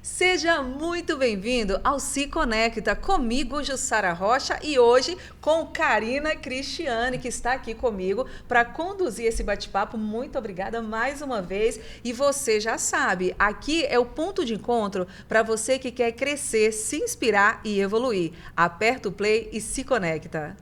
Seja muito bem-vindo ao Se Conecta, comigo, Jussara Rocha, e hoje com Karina Cristiane, que está aqui comigo para conduzir esse bate-papo. Muito obrigada mais uma vez. E você já sabe, aqui é o ponto de encontro para você que quer crescer, se inspirar e evoluir. Aperta o play e se conecta.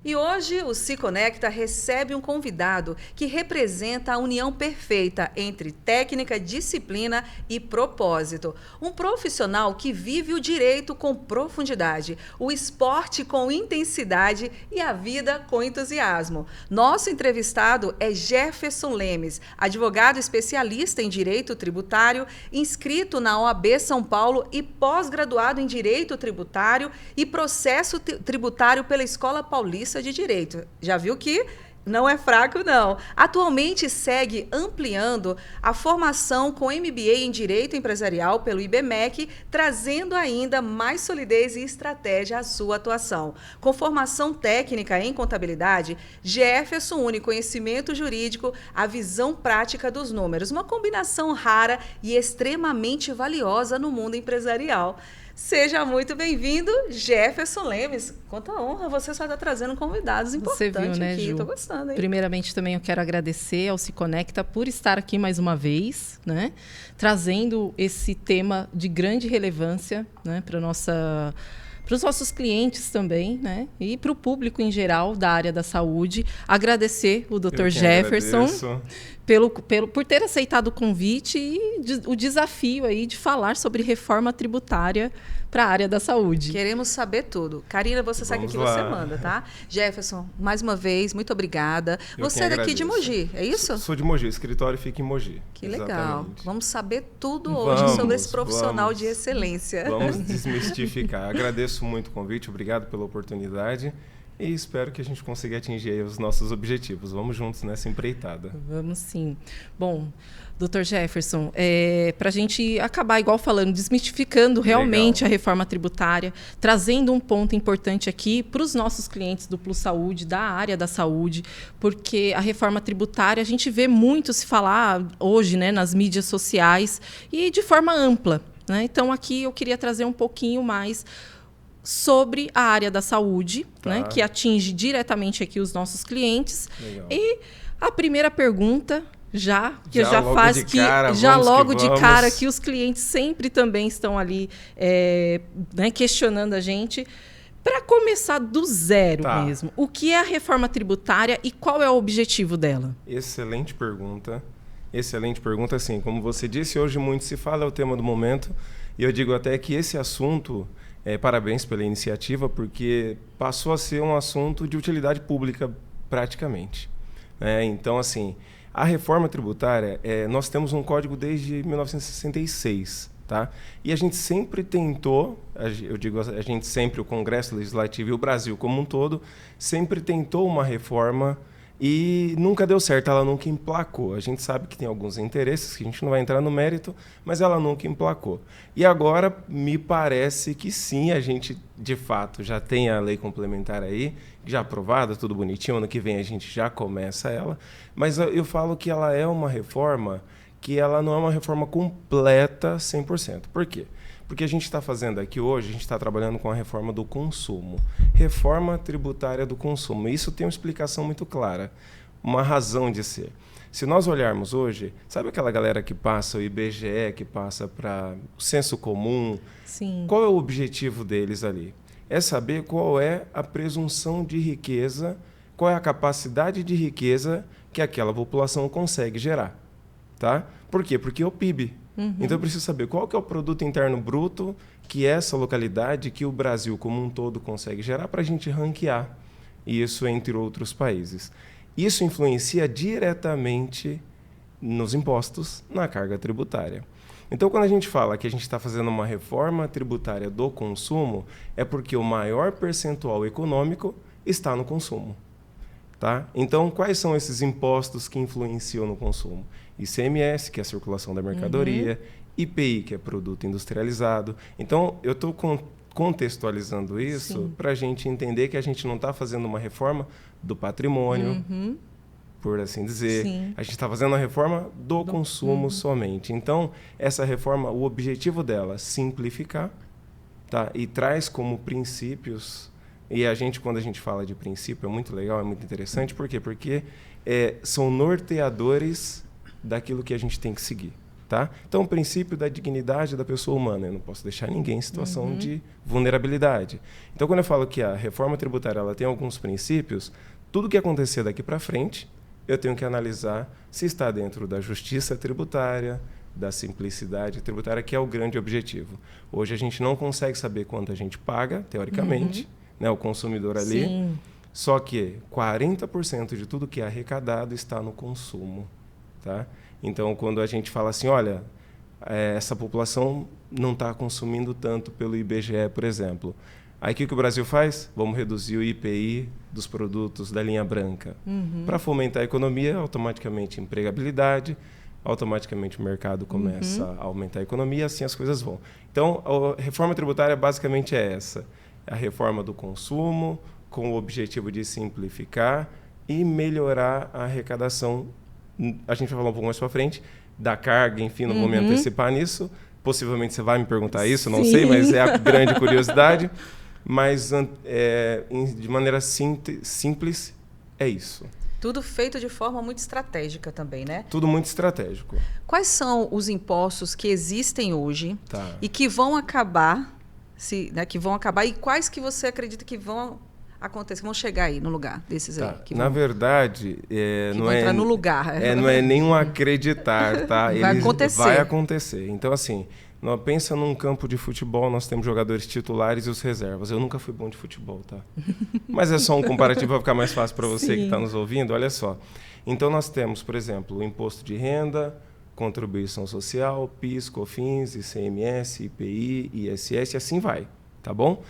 E hoje o Se Conecta recebe um convidado que representa a união perfeita entre técnica, disciplina e propósito. Um profissional que vive o direito com profundidade, o esporte com intensidade e a vida com entusiasmo. Nosso entrevistado é Jefferson Lemes, advogado especialista em direito tributário, inscrito na OAB São Paulo e pós-graduado em direito tributário e processo tributário pela Escola Paulista de Direito. Já viu que não é fraco, não. Atualmente segue ampliando a formação com MBA em Direito Empresarial pelo IBMEC, trazendo ainda mais solidez e estratégia à sua atuação. Com formação técnica em contabilidade, Jefferson une conhecimento jurídico à visão prática dos números, uma combinação rara e extremamente valiosa no mundo empresarial. Seja muito bem-vindo, Jefferson Lemes. Quanta honra, você só está trazendo convidados importantes. Você viu, né, aqui. Estou gostando, hein? Primeiramente, também eu quero agradecer ao Se Conecta por estar aqui mais uma vez, né? Trazendo esse tema de grande relevância, né, para os nossos clientes também, né? E para o público em geral da área da saúde. Agradecer o Dr. Jefferson por ter aceitado o convite e o desafio aí de falar sobre reforma tributária para a área da saúde. Queremos saber tudo. Karina, você sabe o que você manda, tá? Jefferson, mais uma vez, muito obrigada. Você é daqui de Mogi, é isso? Sou de Mogi, o escritório fica em Mogi. Que legal. Exatamente. Vamos saber tudo hoje sobre esse profissional de excelência. Vamos desmistificar. Agradeço muito o convite, obrigado pela oportunidade. E espero que a gente consiga atingir os nossos objetivos. Vamos juntos nessa empreitada. Vamos sim. Bom, Dr. Jefferson, para a gente acabar, igual falando, desmistificando realmente a reforma tributária, trazendo um ponto importante aqui para os nossos clientes do Plus Saúde, da área da saúde, porque a reforma tributária a gente vê muito se falar hoje, né, nas mídias sociais e de forma ampla, né? Então, aqui eu queria trazer um pouquinho mais sobre a área da saúde, né, que atinge diretamente aqui os nossos clientes. Legal. E a primeira pergunta, logo de cara, que os clientes sempre também estão ali né, questionando a gente, para começar do zero mesmo. O que é a reforma tributária e qual é o objetivo dela? Excelente pergunta. Excelente pergunta. Assim, como você disse, hoje muito se fala, é o tema do momento. E eu digo até que esse assunto... parabéns pela iniciativa, porque passou a ser um assunto de utilidade pública praticamente. Então, assim, a reforma tributária, nós temos um código desde 1966, tá? E a gente sempre tentou, o Congresso Legislativo e o Brasil como um todo, sempre tentou uma reforma e nunca deu certo, ela nunca emplacou. A gente sabe que tem alguns interesses, que a gente não vai entrar no mérito, mas ela nunca emplacou. E agora, me parece que sim, a gente, de fato, já tem a lei complementar aí, já aprovada, tudo bonitinho, ano que vem a gente já começa ela, mas eu falo que ela é uma reforma que ela não é uma reforma completa 100%. Por quê? Porque a gente está fazendo aqui hoje, a gente está trabalhando com a reforma do consumo. Reforma tributária do consumo. Isso tem uma explicação muito clara, uma razão de ser. Se nós olharmos hoje, sabe aquela galera que passa o IBGE, que passa para o senso comum? Sim. Qual é o objetivo deles ali? É saber qual é a presunção de riqueza, qual é a capacidade de riqueza que aquela população consegue gerar. Tá? Por quê? Porque é o PIB. Então eu preciso saber qual que é o produto interno bruto que essa localidade, que o Brasil como um todo consegue gerar para a gente ranquear isso entre outros países. Isso influencia diretamente nos impostos, na carga tributária. Então, quando a gente fala que a gente está fazendo uma reforma tributária do consumo, é porque o maior percentual econômico está no consumo. Tá? Então, quais são esses impostos que influenciam no consumo? ICMS, que é a circulação da mercadoria, IPI, que é produto industrializado. Então, eu estou contextualizando isso para a gente entender que a gente não está fazendo uma reforma do patrimônio, por assim dizer. Sim. A gente está fazendo a reforma do consumo somente. Então, essa reforma, o objetivo dela é simplificar, tá? E traz como princípios, e a gente, quando a gente fala de princípio, é muito legal, é muito interessante. Por quê? Porque são norteadores daquilo que a gente tem que seguir. Tá? Então, o princípio da dignidade da pessoa humana. Eu não posso deixar ninguém em situação de vulnerabilidade. Então, quando eu falo que a reforma tributária ela tem alguns princípios, tudo que acontecer daqui para frente, eu tenho que analisar se está dentro da justiça tributária, da simplicidade tributária, que é o grande objetivo. Hoje, a gente não consegue saber quanto a gente paga, teoricamente, né, o consumidor ali. Sim. Só que 40% de tudo que é arrecadado está no consumo. Tá? Então, quando a gente fala assim, olha, essa população não está consumindo tanto pelo IBGE, por exemplo. Aí, o que o Brasil faz? Vamos reduzir o IPI dos produtos da linha branca. Para fomentar a economia, automaticamente empregabilidade, automaticamente o mercado começa a aumentar a economia, assim as coisas vão. Então, a reforma tributária basicamente é essa. A reforma do consumo, com o objetivo de simplificar e melhorar a arrecadação. A gente vai falar um pouco mais para frente da carga, enfim, não vou me antecipar nisso. Possivelmente você vai me perguntar isso, não sei, mas é a grande curiosidade. Mas de maneira simples, é isso. Tudo feito de forma muito estratégica também, né? Tudo muito estratégico. Quais são os impostos que existem hoje e que vão acabar, que vão acabar, e quais que você acredita que vão acontecer, vão chegar aí no lugar desses aí? Na verdade, não é entrar no lugar. Não é nenhum acreditar, tá? Vai acontecer. Então, assim, pensa num campo de futebol, nós temos jogadores titulares e os reservas. Eu nunca fui bom de futebol, tá? Mas é só um comparativo para ficar mais fácil para você que está nos ouvindo. Olha só. Então, nós temos, por exemplo, o imposto de renda, contribuição social, PIS, COFINS, ICMS, IPI, ISS, e assim vai, tá bom?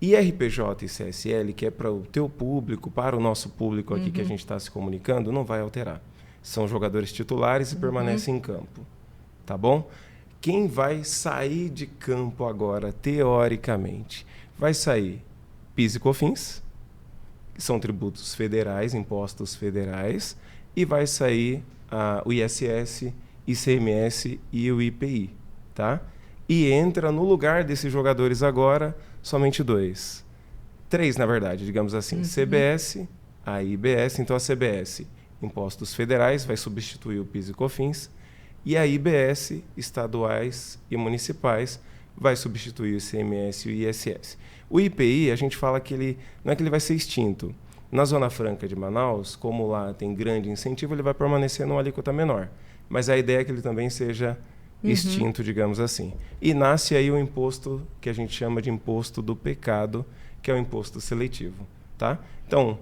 IRPJ e CSL, que é para o teu público, para o nosso público aqui que a gente está se comunicando, não vai alterar. São jogadores titulares e permanecem em campo, tá bom? Quem vai sair de campo agora, teoricamente? Vai sair PIS e COFINS, que são tributos federais, impostos federais, e vai sair o ISS, ICMS e o IPI, tá? E entra no lugar desses jogadores agora somente 2. 3, na verdade, digamos assim. CBS, a IBS. Então, a CBS, impostos federais, vai substituir o PIS e COFINS. E a IBS, estaduais e municipais, vai substituir o ICMS e o ISS. O IPI, a gente fala que ele não é que ele vai ser extinto. Na Zona Franca de Manaus, como lá tem grande incentivo, ele vai permanecer numa alíquota menor. Mas a ideia é que ele também seja extinto, digamos assim. E nasce aí o imposto que a gente chama de imposto do pecado, que é o imposto seletivo, tá? Então,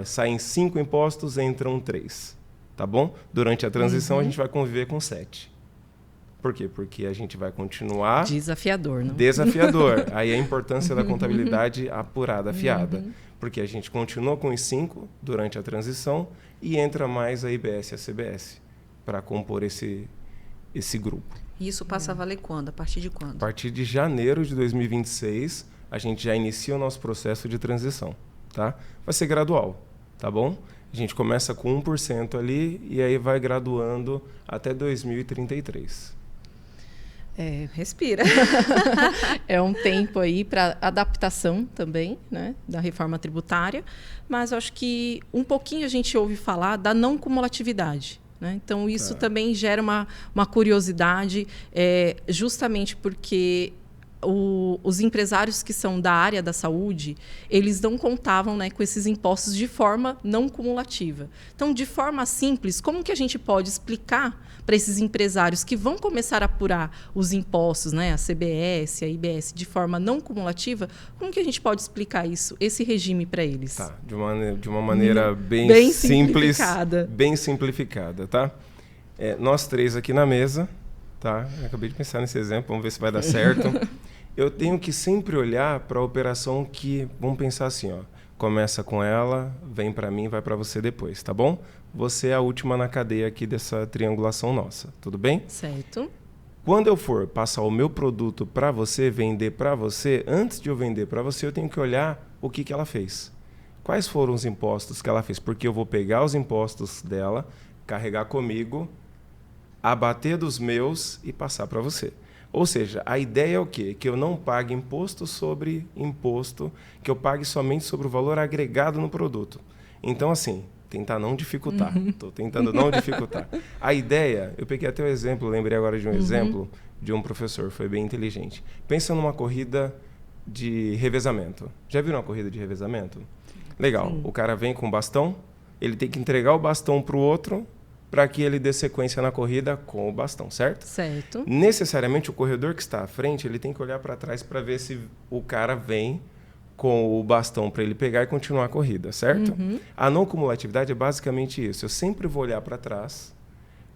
saem 5 impostos, entram 3, tá bom? Durante a transição, a gente vai conviver com 7. Por quê? Porque a gente vai continuar... Desafiador, não? Desafiador. Aí a importância da contabilidade apurada, afiada. Porque a gente continua com os 5 durante a transição e entra mais a IBS e a CBS para compor esse grupo. E isso passa a valer quando? A partir de quando? A partir de janeiro de 2026, a gente já inicia o nosso processo de transição, tá? Vai ser gradual, tá bom? A gente começa com 1% ali e aí vai graduando até 2033. Respira. É um tempo aí para adaptação também, né, da reforma tributária, mas eu acho que um pouquinho a gente ouve falar da não cumulatividade. Né? Então, isso também gera uma curiosidade, justamente porque os empresários que são da área da saúde, eles não contavam, né, com esses impostos de forma não cumulativa. Então, de forma simples, como que a gente pode explicar para esses empresários que vão começar a apurar os impostos, né, a CBS, a IBS, de forma não cumulativa, como que a gente pode explicar isso, esse regime para eles? Tá, de uma maneira bem simples, bem simplificada, tá? Nós 3 aqui na mesa, tá? Eu acabei de pensar nesse exemplo, vamos ver se vai dar certo. Eu tenho que sempre olhar para a operação que, vamos pensar assim, ó, começa com ela, vem para mim, vai para você depois, tá bom? Você é a última na cadeia aqui dessa triangulação nossa, tudo bem? Certo. Quando eu for passar o meu produto para você, vender para você, antes de eu vender para você, eu tenho que olhar o que ela fez. Quais foram os impostos que ela fez? Porque eu vou pegar os impostos dela, carregar comigo, abater dos meus e passar para você. Ou seja, a ideia é o quê? Que eu não pague imposto sobre imposto, que eu pague somente sobre o valor agregado no produto. Então, assim, tentar não dificultar. Estou tentando não dificultar. A ideia, eu peguei até o exemplo, lembrei agora de um exemplo de um professor, foi bem inteligente. Pensa numa corrida de revezamento. Já viram uma corrida de revezamento? Legal. Sim. O cara vem com o bastão, ele tem que entregar o bastão para o outro para que ele dê sequência na corrida com o bastão, certo? Certo. Necessariamente, o corredor que está à frente, ele tem que olhar para trás para ver se o cara vem com o bastão para ele pegar e continuar a corrida, certo? A não cumulatividade é basicamente isso. Eu sempre vou olhar para trás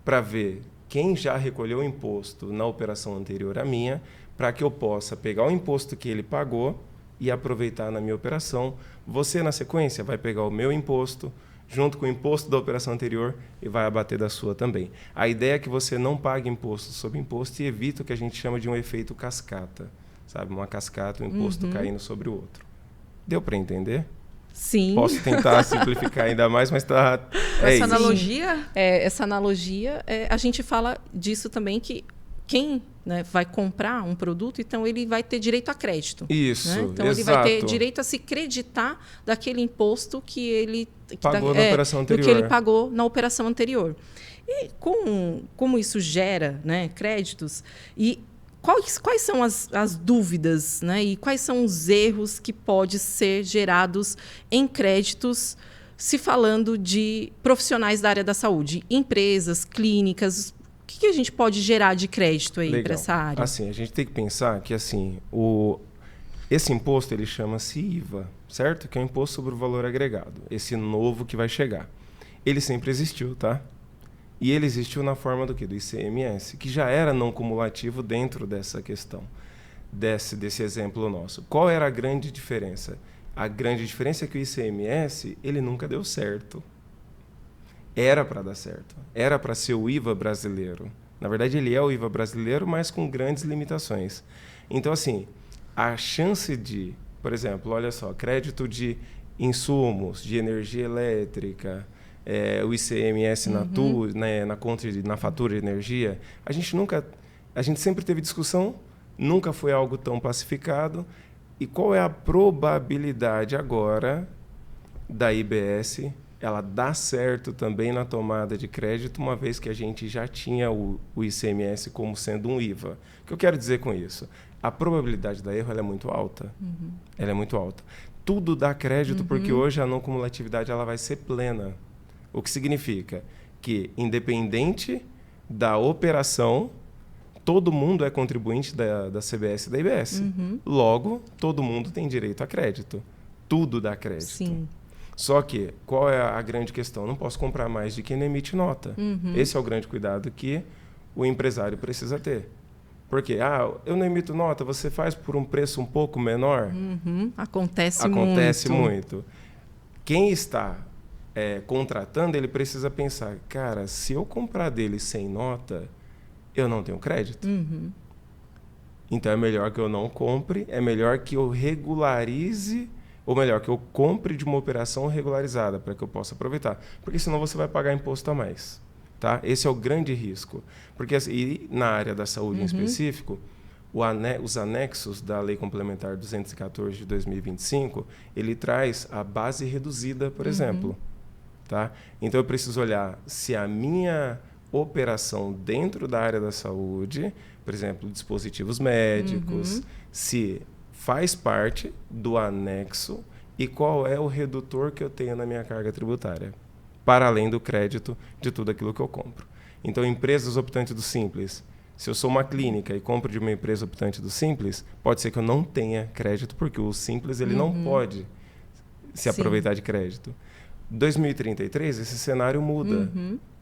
para ver quem já recolheu o imposto na operação anterior à minha, para que eu possa pegar o imposto que ele pagou e aproveitar na minha operação. Você, na sequência, vai pegar o meu imposto junto com o imposto da operação anterior e vai abater da sua também. A ideia é que você não pague imposto sobre imposto e evite o que a gente chama de um efeito cascata. Sabe? Uma cascata, um imposto caindo sobre o outro. Deu para entender? Sim. Posso tentar simplificar ainda mais, mas tá... Essa analogia? Essa analogia, a gente fala disso também, que quem, né, vai comprar um produto, então ele vai ter direito a crédito. Isso, né? Então exato. ele vai ter direito a se creditar daquele imposto que ele pagou na operação anterior. Do que ele pagou na operação anterior. E como isso gera, né, créditos, e quais são as dúvidas, né, e quais são os erros que podem ser gerados em créditos, se falando de profissionais da área da saúde, empresas, clínicas? O que a gente pode gerar de crédito aí para essa área? Assim, a gente tem que pensar que assim, esse imposto ele chama-se IVA, certo? Que é o Imposto sobre o Valor Agregado. Esse novo que vai chegar. Ele sempre existiu, tá? E ele existiu na forma do quê? Do ICMS, que já era não cumulativo dentro dessa questão, desse exemplo nosso. Qual era a grande diferença? A grande diferença é que o ICMS ele nunca deu certo. Era para dar certo. Era para ser o IVA brasileiro. Na verdade, ele é o IVA brasileiro, mas com grandes limitações. Então, assim, a chance de, por exemplo, olha só, crédito de insumos, de energia elétrica, o ICMS na fatura de energia, a gente sempre teve discussão, nunca foi algo tão pacificado. E qual é a probabilidade agora da IBS ela dá certo também na tomada de crédito, uma vez que a gente já tinha o ICMS como sendo um IVA? O que eu quero dizer com isso? A probabilidade da erro ela é muito alta. Ela é muito alta. Tudo dá crédito porque hoje a não cumulatividade ela vai ser plena. O que significa que, independente da operação, todo mundo é contribuinte da CBS e da IBS. Logo, todo mundo tem direito a crédito. Tudo dá crédito. Sim. Só que, qual é a grande questão? Eu não posso comprar mais de quem não emite nota. Esse é o grande cuidado que o empresário precisa ter. Porque, eu não emito nota, você faz por um preço um pouco menor? Acontece muito. Quem está contratando, ele precisa pensar, cara, se eu comprar dele sem nota, eu não tenho crédito. Então, é melhor que eu não compre, é melhor que eu regularize, ou melhor, que eu compre de uma operação regularizada para que eu possa aproveitar. Porque senão você vai pagar imposto a mais. Tá? Esse é o grande risco. Porque e na área da saúde em específico, os anexos da Lei Complementar 214 de 2025, ele traz a base reduzida, por exemplo. Tá? Então, eu preciso olhar se a minha operação dentro da área da saúde, por exemplo, dispositivos médicos, se faz parte do anexo e qual é o redutor que eu tenho na minha carga tributária, para além do crédito de tudo aquilo que eu compro. Então, empresas optantes do Simples, se eu sou uma clínica e compro de uma empresa optante do Simples, pode ser que eu não tenha crédito, porque o Simples ele não pode se aproveitar de crédito. 2033, esse cenário muda,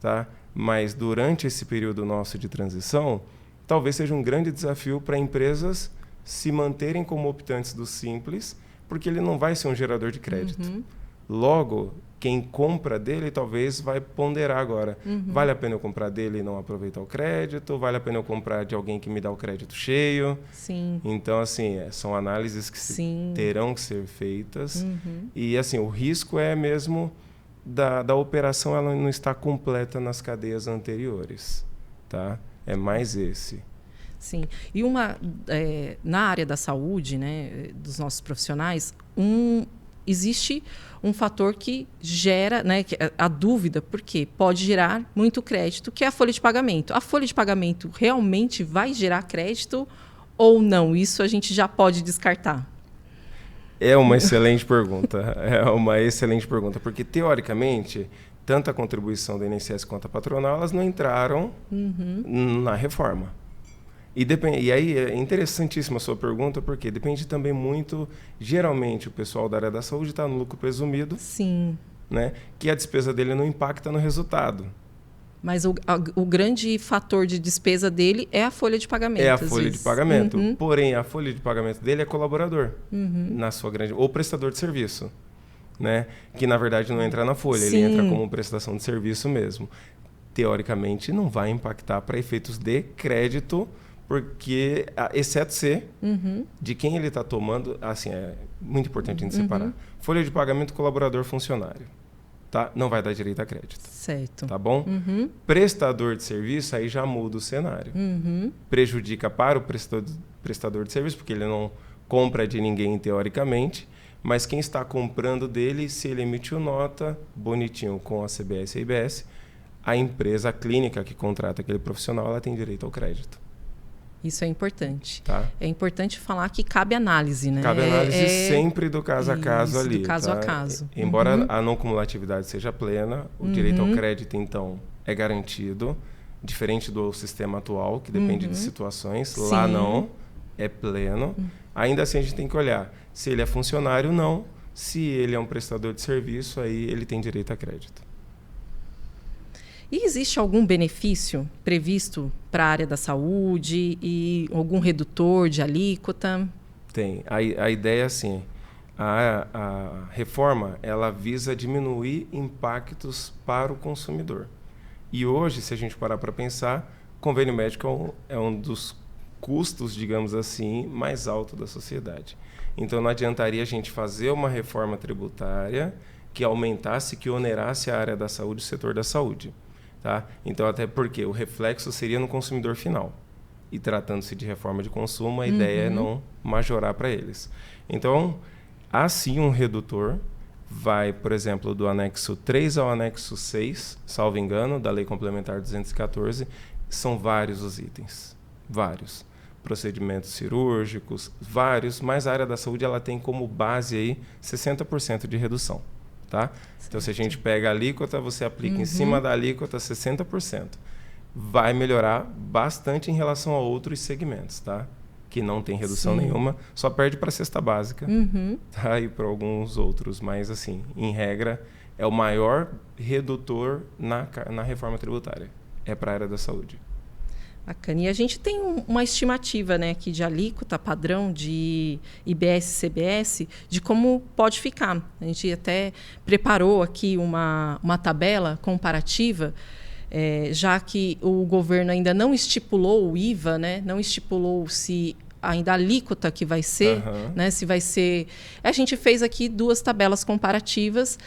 tá? Mas durante esse período nosso de transição, talvez seja um grande desafio para empresas se manterem como optantes do Simples, porque ele não vai ser um gerador de crédito. Logo, quem compra dele talvez vai ponderar agora. Vale a pena eu comprar dele e não aproveitar o crédito? Vale a pena eu comprar de alguém que me dá o crédito cheio? Sim. Então, assim, são análises que terão que ser feitas. E, assim, o risco é mesmo da operação ela não estar completa nas cadeias anteriores. Tá? É mais esse. Sim. E na área da saúde, né, dos nossos profissionais, existe um fator que gera, né, a dúvida, porque pode gerar muito crédito, que é a folha de pagamento. A folha de pagamento realmente vai gerar crédito ou não? Isso a gente já pode descartar. É uma excelente pergunta. É uma excelente pergunta, porque, teoricamente, tanto a contribuição do INSS quanto a patronal, elas não entraram na reforma. E aí é interessantíssima a sua pergunta, porque depende também muito, geralmente o pessoal da área da saúde está no lucro presumido, Sim. Né, que a despesa dele não impacta no resultado. Mas o grande fator de despesa dele é a folha de pagamento. É a folha de pagamento. Porém, a folha de pagamento dele é colaborador, na sua grande, ou prestador de serviço, né, que na verdade não entra na folha, ele entra como prestação de serviço mesmo. Teoricamente, não vai impactar para efeitos de crédito, porque, exceto ser de quem ele está tomando, assim, é muito importante a gente separar. Folha de pagamento colaborador-funcionário, tá? Não vai dar direito a crédito. Certo. Tá bom? Prestador de serviço, aí já muda o cenário. Prejudica para o prestador de serviço, porque ele não compra de ninguém teoricamente, mas quem está comprando dele, se ele emitiu nota, bonitinho, com a CBS e a IBS, a empresa, a clínica que contrata aquele profissional, ela tem direito ao crédito. Isso é importante. Tá. É importante falar que cabe análise, né? Cabe análise sempre do caso a caso ali. Do caso tá? a caso. Embora a não cumulatividade seja plena, o direito ao crédito, então, é garantido, diferente do sistema atual, que depende de situações. Lá não, é pleno. Ainda assim, a gente tem que olhar se ele é funcionário ou não. Se ele é um prestador de serviço, aí ele tem direito a crédito. E existe algum benefício previsto para a área da saúde e algum redutor de alíquota? Tem. A ideia é assim, a reforma ela visa diminuir impactos para o consumidor. E hoje, se a gente parar para pensar, convênio médico é um dos custos, digamos assim, mais alto da sociedade. Então, não adiantaria a gente fazer uma reforma tributária que aumentasse, que onerasse a área da saúde, o setor da saúde. Tá? Então, até porque o reflexo seria no consumidor final. E tratando-se de reforma de consumo, a ideia é não majorar para eles. Então, há sim um redutor, vai, por exemplo, do anexo 3 ao anexo 6, salvo engano, da Lei Complementar 214, são vários os itens. Vários. Procedimentos cirúrgicos, vários, mas a área da saúde ela tem como base aí 60% de redução. Tá? Então, se a gente pega a alíquota, você aplica em cima da alíquota 60%. Vai melhorar bastante em relação a outros segmentos, tá? Que não tem redução nenhuma, só perde para a cesta básica, tá? E para alguns outros. Mas, assim, em regra, é o maior redutor na reforma tributária. É para a área da saúde. Bacana. E a gente tem uma estimativa, né, aqui de alíquota padrão de IBS e CBS de como pode ficar. A gente até preparou aqui uma tabela comparativa, já que o governo ainda não estipulou o IVA, né, não estipulou se ainda a alíquota que vai ser, né, se vai ser... A gente fez aqui 2 tabelas comparativas,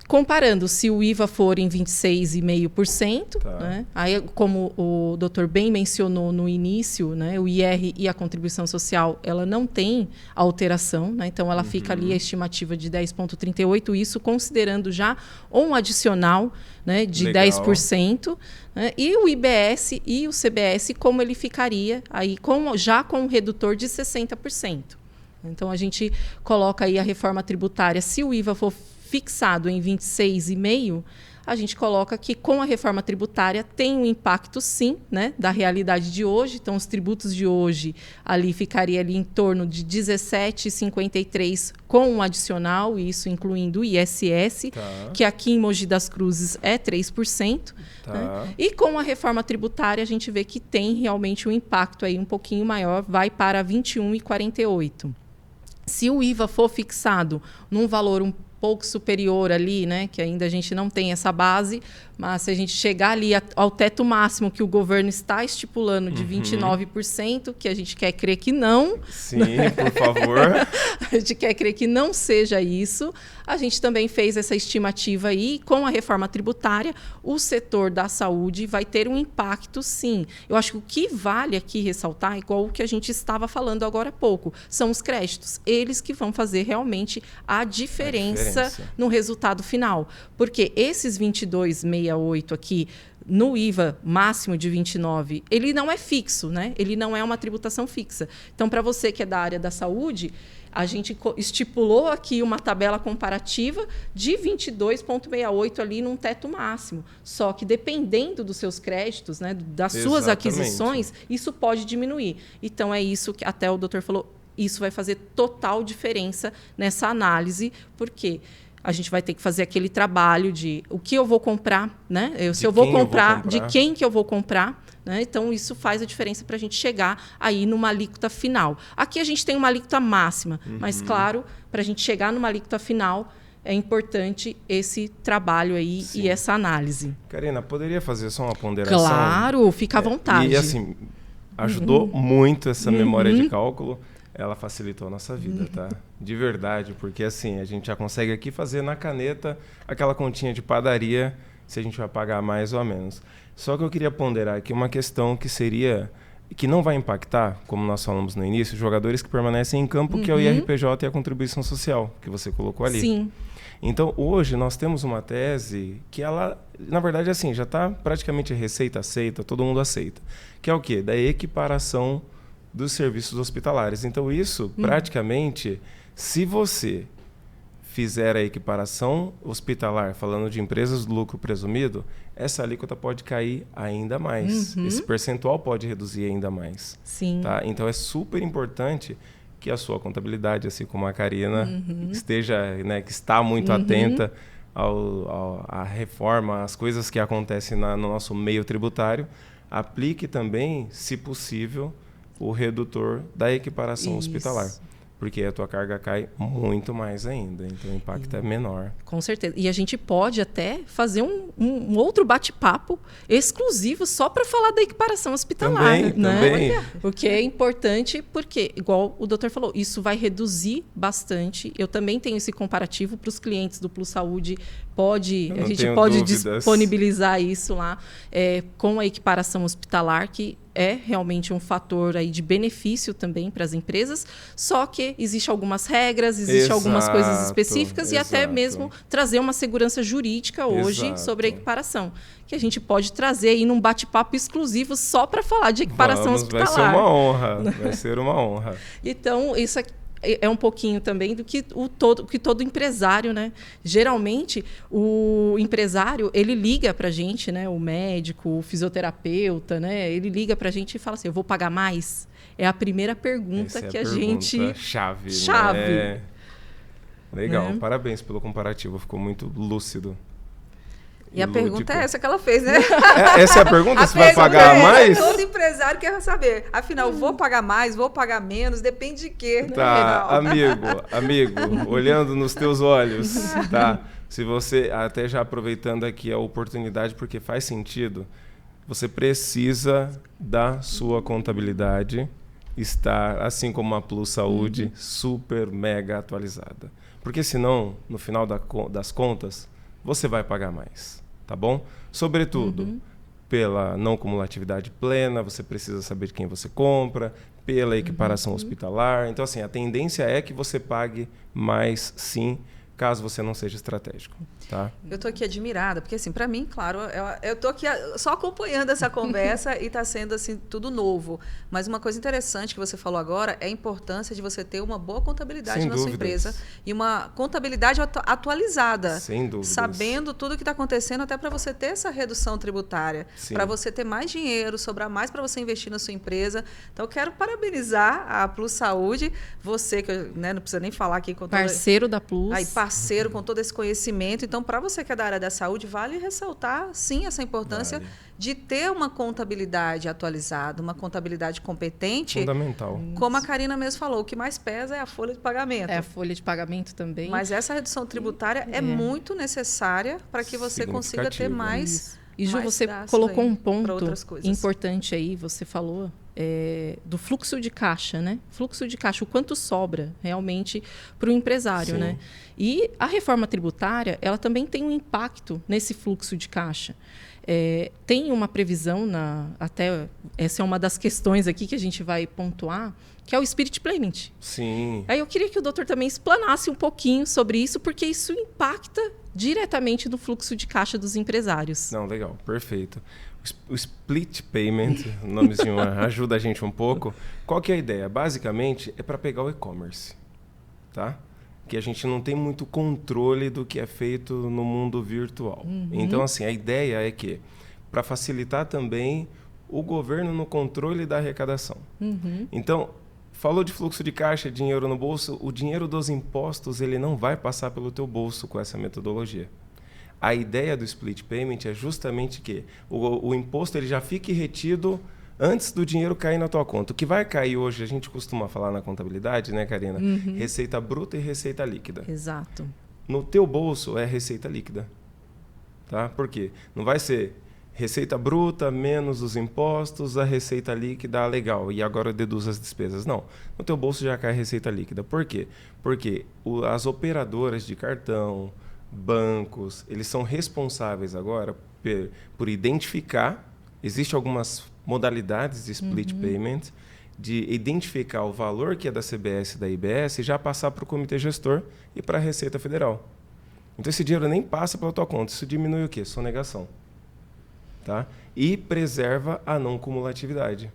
comparando se o IVA for em 26,5%, né? Aí, como o doutor bem mencionou no início, né, o IR e a contribuição social, ela não tem alteração, né? Então ela fica ali a estimativa de 10,38%, isso considerando já um adicional, né, de 10%, né? E o IBS e o CBS, como ele ficaria aí já com um redutor de 60%. Então a gente coloca aí a reforma tributária, se o IVA for fixado em 26,5%, a gente coloca que com a reforma tributária tem um impacto, sim, né, da realidade de hoje. Então, os tributos de hoje ali ficaria ali em torno de 17,53 com um adicional, isso incluindo o ISS, que aqui em Mogi das Cruzes é 3%. Né? E com a reforma tributária, a gente vê que tem realmente um impacto aí um pouquinho maior, vai para 21,48%. Se o IVA for fixado num valor um pouco superior ali, né? Que ainda a gente não tem essa base, mas se a gente chegar ali ao teto máximo que o governo está estipulando de 29%, que a gente quer crer que não. Sim, por favor. A gente quer crer que não seja isso. A gente também fez essa estimativa aí, com a reforma tributária, o setor da saúde vai ter um impacto, sim. Eu acho que o que vale aqui ressaltar, igual o que a gente estava falando agora há pouco, são os créditos. Eles que vão fazer realmente a diferença no resultado final. Porque esses 22,68 aqui, no IVA máximo de 29, ele não é fixo, né? Ele não é uma tributação fixa. Então, para você que é da área da saúde, a gente estipulou aqui uma tabela comparativa de 22,68 ali num teto máximo. Só que dependendo dos seus créditos, né, das suas aquisições, isso pode diminuir. Então, é isso que até o doutor falou, isso vai fazer total diferença nessa análise, porque a gente vai ter que fazer aquele trabalho de o que eu vou comprar, né? Se eu vou comprar, de quem que eu vou comprar. Né? Então, isso faz a diferença para a gente chegar aí numa alíquota final. Aqui a gente tem uma alíquota máxima, mas, claro, para a gente chegar numa alíquota final, é importante esse trabalho aí e essa análise. Karina, poderia fazer só uma ponderação? Claro, fica à vontade. E, assim, ajudou muito essa memória de cálculo. Ela facilitou a nossa vida, tá? De verdade, porque, assim, a gente já consegue aqui fazer na caneta aquela continha de padaria, se a gente vai pagar mais ou a menos. Só que eu queria ponderar aqui uma questão que seria, que não vai impactar, como nós falamos no início, jogadores que permanecem em campo, que é o IRPJ e a contribuição social, que você colocou ali. Sim. Então, hoje, nós temos uma tese que ela, na verdade, assim, já está praticamente receita aceita, todo mundo aceita. Que é o quê? Da equiparação dos serviços hospitalares. Então, isso, praticamente, se você fizer a equiparação hospitalar, falando de empresas do lucro presumido, essa alíquota pode cair ainda mais. Esse percentual pode reduzir ainda mais. Sim. Tá? Então, é super importante que a sua contabilidade, assim como a Karina, esteja, né, que está muito atenta à reforma, às coisas que acontecem no nosso meio tributário, aplique também, se possível, o redutor da equiparação hospitalar. Porque a tua carga cai muito mais ainda, então o impacto é menor. Com certeza. E a gente pode até fazer um outro bate-papo exclusivo só para falar da equiparação hospitalar. Também. O que é importante porque, igual o doutor falou, isso vai reduzir bastante. Eu também tenho esse comparativo para os clientes do Plus Saúde. A gente pode disponibilizar isso lá com a equiparação hospitalar, que é realmente um fator aí de benefício também para as empresas, só que existem algumas regras, existem algumas coisas específicas e até mesmo trazer uma segurança jurídica hoje sobre a equiparação, que a gente pode trazer aí num bate-papo exclusivo só para falar de equiparação hospitalar. Vai ser uma honra, vai ser uma honra. Então, isso aqui é um pouquinho também do que todo empresário, né? Geralmente, o empresário, ele liga para a gente, né? O médico, o fisioterapeuta, né? Ele liga para a gente e fala assim, eu vou pagar mais? É a primeira pergunta que a gente... Chave. Né? Legal, parabéns pelo comparativo, ficou muito lúcido. E a pergunta é essa que ela fez, né? Essa é a pergunta? Você vai pagar mais? Todo empresário quer saber. Afinal, vou pagar mais, vou pagar menos, depende de quê? Tá, amigo, olhando nos teus olhos, tá? Se você, até já aproveitando aqui a oportunidade, porque faz sentido, você precisa da sua contabilidade estar, assim como a Plus Saúde, super mega atualizada. Porque senão, no final das contas, você vai pagar mais, tá bom? Sobretudo, pela não cumulatividade plena, você precisa saber de quem você compra, pela equiparação hospitalar. Então, assim, a tendência é que você pague mais, sim, caso você não seja estratégico, tá? Eu estou aqui admirada, porque, assim, para mim, claro, eu estou aqui só acompanhando essa conversa e está sendo, assim, tudo novo. Mas uma coisa interessante que você falou agora é a importância de você ter uma boa contabilidade na sua empresa e uma contabilidade atualizada. Sem dúvidas. Sabendo tudo o que está acontecendo, até para você ter essa redução tributária, para você ter mais dinheiro, sobrar mais para você investir na sua empresa. Então, eu quero parabenizar a Plus Saúde, você, que não precisa nem falar aqui... Parceiro da Plus. Aí, parceiro com todo esse conhecimento. Então, para você que é da área da saúde, vale ressaltar, sim, essa importância de ter uma contabilidade atualizada, uma contabilidade competente. Fundamental. Como a Karina mesmo falou, o que mais pesa é a folha de pagamento. É a folha de pagamento também. Mas essa redução tributária é muito necessária para que você consiga ter mais. E Ju, você colocou um ponto importante aí, você falou do fluxo de caixa, né? Fluxo de caixa, o quanto sobra realmente para o empresário, Sim. né? E a reforma tributária, ela também tem um impacto nesse fluxo de caixa. Tem uma previsão, até essa é uma das questões aqui que a gente vai pontuar, que é o Spirit Payment. Sim. Aí eu queria que o doutor também explanasse um pouquinho sobre isso, porque isso impacta diretamente no fluxo de caixa dos empresários. Não, legal, perfeito. O Split Payment, o nomezinho ajuda a gente um pouco. Qual que é a ideia? Basicamente, é para pegar o e-commerce, tá? Que a gente não tem muito controle do que é feito no mundo virtual. Então, assim, a ideia é que, para facilitar também o governo no controle da arrecadação. Então, falou de fluxo de caixa, dinheiro no bolso, o dinheiro dos impostos ele não vai passar pelo teu bolso com essa metodologia. A ideia do Split Payment é justamente que o imposto ele já fique retido antes do dinheiro cair na tua conta. O que vai cair hoje, a gente costuma falar na contabilidade, né, Karina? Receita bruta e receita líquida. Exato. No teu bolso é receita líquida. Tá? Por quê? Não vai ser receita bruta menos os impostos, a receita líquida, legal, e agora eu deduzo as despesas. Não, no teu bolso já cai receita líquida. Por quê? Porque as operadoras de cartão, bancos, eles são responsáveis agora por identificar, existem algumas modalidades de split payment, de identificar o valor que é da CBS e da IBS e já passar para o comitê gestor e para a Receita Federal. Então esse dinheiro nem passa pela tua conta, isso diminui o quê? Sonegação. Tá? E preserva a não cumulatividade.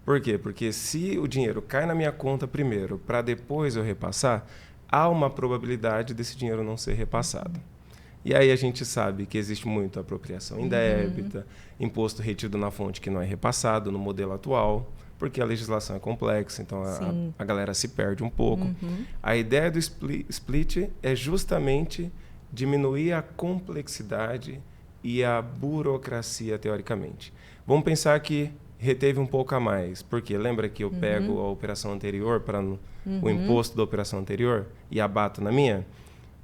Por quê? Porque se o dinheiro cai na minha conta primeiro para depois eu repassar, há uma probabilidade desse dinheiro não ser repassado. E aí a gente sabe que existe muito apropriação indébita, imposto retido na fonte que não é repassado no modelo atual, porque a legislação é complexa, então a galera se perde um pouco. A ideia do split é justamente diminuir a complexidade e a burocracia, teoricamente. Vamos pensar que reteve um pouco a mais, porque lembra que eu pego a operação anterior para o imposto da operação anterior e abato na minha?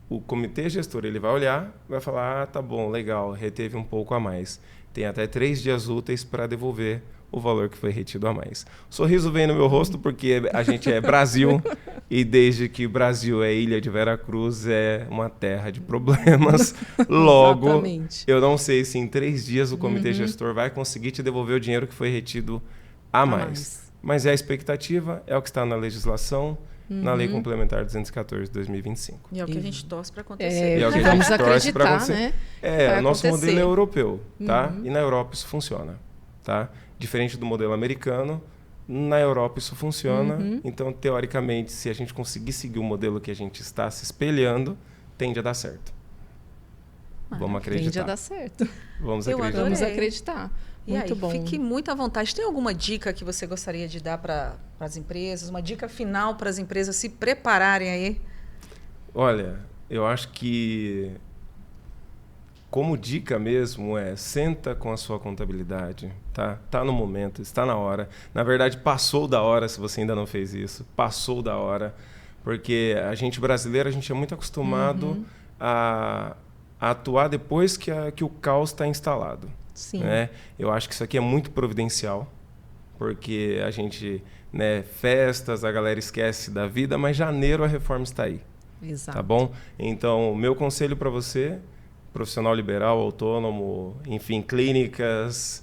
O comitê gestor ele vai olhar, vai falar, tá bom, legal, reteve um pouco a mais. Tem até 3 dias úteis para devolver o valor que foi retido a mais. O sorriso vem no meu rosto porque a gente é Brasil e desde que o Brasil é ilha de Veracruz é uma terra de problemas. Logo, eu não sei se em 3 dias o comitê gestor vai conseguir te devolver o dinheiro que foi retido a mais. Mas é a expectativa, é o que está na legislação, na Lei Complementar 214 de 2025. E é o que a gente torce para acontecer. É o que a gente torce para acontecer. Né? O nosso modelo é europeu, tá? E na Europa isso funciona, tá? Diferente do modelo americano, na Europa isso funciona. Então, teoricamente, se a gente conseguir seguir o modelo que a gente está se espelhando, tende a dar certo. Vamos acreditar. Tende a dar certo. Vamos acreditar. Vamos acreditar. E muito aí, bom. Fique muito à vontade. Tem alguma dica que você gostaria de dar para as empresas? Uma dica final para as empresas se prepararem aí? Olha, eu acho que como dica mesmo senta com a sua contabilidade, tá? Tá no momento, está na hora. Na verdade, passou da hora se você ainda não fez isso. Passou da hora, porque a gente brasileiro, a gente é muito acostumado a atuar depois que o caos está instalado. Sim. Né? Eu acho que isso aqui é muito providencial, porque a gente, festas, a galera esquece da vida, mas janeiro a reforma está aí. Exato. Tá bom? Então, o meu conselho para você, profissional liberal, autônomo, enfim, clínicas,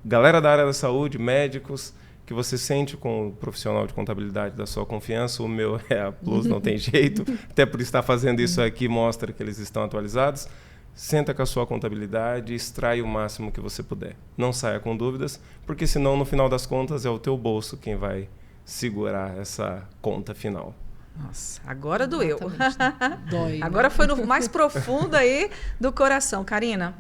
galera da área da saúde, médicos, que você sente com o profissional de contabilidade da sua confiança, o meu é a Plus, não tem jeito, até por estar fazendo isso aqui mostra que eles estão atualizados. Senta com a sua contabilidade e extrai o máximo que você puder. Não saia com dúvidas, porque senão, no final das contas, é o teu bolso quem vai segurar essa conta final. Nossa, agora doeu. Dói. Agora foi no mais profundo aí do coração. Karina,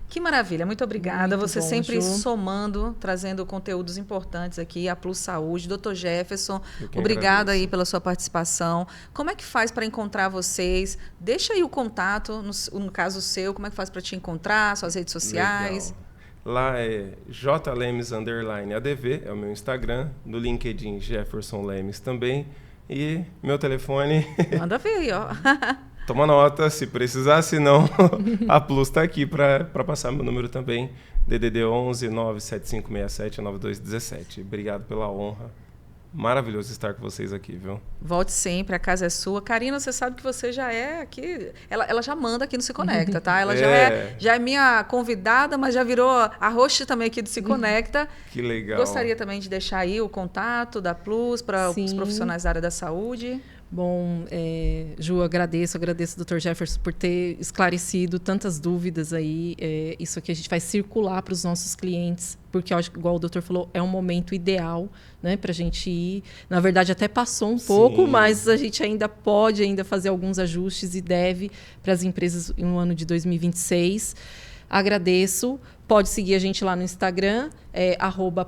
Que maravilha, muito obrigada. Muito Você bom, sempre Ju. somando, trazendo conteúdos importantes aqui, a Plus Saúde. Dr. Jefferson, Eu que obrigada agradeço. aí pela sua participação. Como é que faz para encontrar vocês? Deixa aí o contato, no caso seu, como é que faz para te encontrar, suas redes sociais? Legal. Lá é jlemes_adv, é o meu Instagram. No LinkedIn, Jefferson Lemes também. E meu telefone... Manda ver aí, ó. Toma nota, se precisar, se não, a Plus está aqui para passar meu número também, DDD 11 97567 9217. Obrigado pela honra. Maravilhoso estar com vocês aqui, viu? Volte sempre, a casa é sua. Karina, você sabe que você já é aqui... Ela já manda aqui no Se Conecta, tá? Ela já é minha convidada, mas já virou a host também aqui do Se Conecta. Que legal. Gostaria também de deixar aí o contato da Plus para os Sim. profissionais da área da saúde. Bom, Ju, agradeço ao Dr. Jefferson por ter esclarecido tantas dúvidas aí. Isso aqui a gente vai circular para os nossos clientes, porque, igual o doutor falou, é um momento ideal, né, para a gente ir. Na verdade, até passou um pouco, mas a gente ainda pode fazer alguns ajustes e deve para as empresas no ano de 2026. Agradeço. Pode seguir a gente lá no Instagram,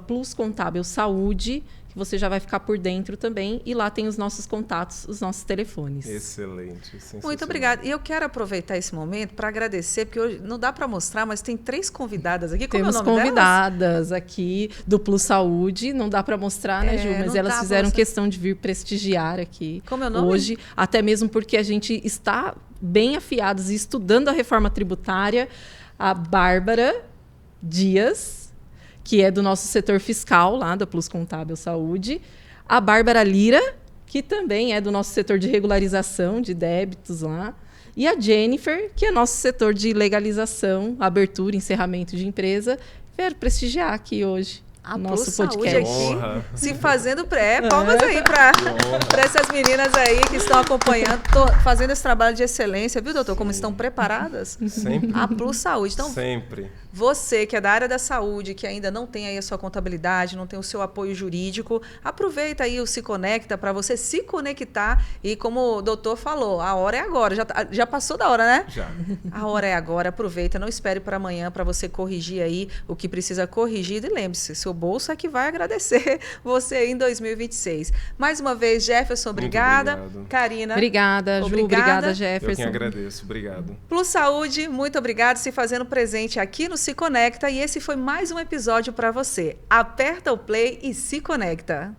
@pluscontábilsaúde, que você já vai ficar por dentro também. E lá tem os nossos contatos, os nossos telefones. Excelente. Muito obrigada. E eu quero aproveitar esse momento para agradecer, porque hoje não dá para mostrar, mas tem 3 convidadas aqui. Como Temos é o nome convidadas aqui do Plus Saúde. Não dá para mostrar, né, Ju? Mas elas fizeram questão de vir prestigiar aqui Como é o nome? Hoje. Até mesmo porque a gente está bem afiados e estudando a reforma tributária. A Bárbara Dias, que é do nosso setor fiscal, lá da Plus Contábil Saúde. A Bárbara Lira, que também é do nosso setor de regularização de débitos lá. E a Jennifer, que é nosso setor de legalização, abertura, encerramento de empresa. Quero prestigiar aqui hoje A nosso Plus Saúde podcast. aqui, se fazendo palmas aí para essas meninas aí que estão acompanhando, fazendo esse trabalho de excelência, viu, doutor? Como estão preparadas? Sempre. A Plus Saúde. Então, Sempre. você que é da área da saúde, que ainda não tem aí a sua contabilidade, não tem o seu apoio jurídico, aproveita aí o Se Conecta para você se conectar. E como o doutor falou, a hora é agora. Já passou da hora, né? Já. A hora é agora. Aproveita, não espere para amanhã para você corrigir aí o que precisa corrigir. E lembre-se, seu bolso é que vai agradecer você aí em 2026. Mais uma vez, Jefferson, obrigada. Muito obrigado. Karina. Obrigada, Ju. Obrigada, Jefferson. Eu quem agradeço. Obrigado. Plus Saúde, muito obrigado, se fazendo presente aqui no Se Conecta. E esse foi mais um episódio para você. Aperta o play e se conecta.